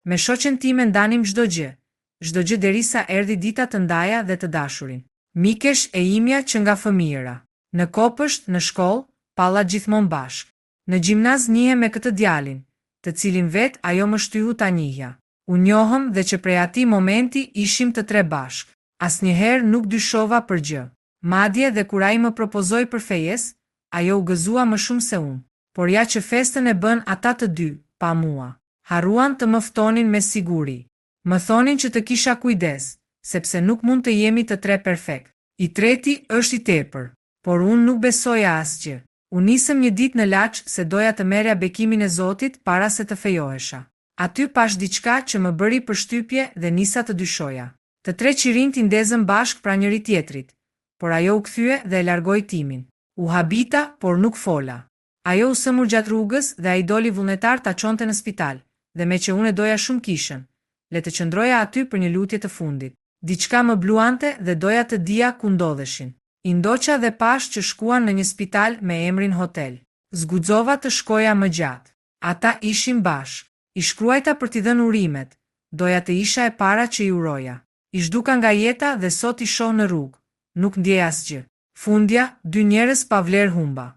Me shoqen time ndanim çdo gjë derisa erdhi dita të ndaja dhe të dashurin. Mikesh e imja që nga fëmijëra. Në kopësht, në shkollë, palla gjithmonë bashk. Në gjimnaz njihem me këtë djalin, të cilin vet ajo më shtyhu ta njihja. U njohëm dhe që prej atij momenti ishim të tre bashk. Asnjëherë nuk dyshova për gjë. Madje dhe kur ai më propozoi për fejes, ajo u gëzua më shumë se unë. Por ja që festën e bën ata të dy, pa mua. Harruan të më ftonin me siguri. Më thonin që të kisha kujdes, sepse nuk mund të jemi të tre perfekt. I treti është i tepër, por unë nuk besoja asgjë. U nisëm një ditë në Laç se doja të merrja bekimin e Zotit para se të fejohesha. Aty pash diçka që më bëri përshtypje dhe nisa të dyshoja. Të tre qirinjt i ndezën bashk pra njëri tjetrit, por ajo u kthye dhe e largoi timin. U habita, por nuk fola. Ajo u sëmur gjatë rrugës dhe ai doli vullnetar ta çonte në spital, dhe me që unë e doja shumë kishën, le të qëndroja aty për një lutje të fundit. Diçka më bluante dhe doja të dija ku ndodheshin. I ndoqa dhe pash që shkuan në një spital me emrin hotel. Zguxova të shkoja më gjatë. Ata ishin bashk. I shkruajta për t'i dhënë urimet. Doja të isha e para që i uroja. I zhduka nga jeta dhe sot i shoh në rrugë. Nuk ndjej asgjë. Fundja, dy njerëz pa vlerë humba.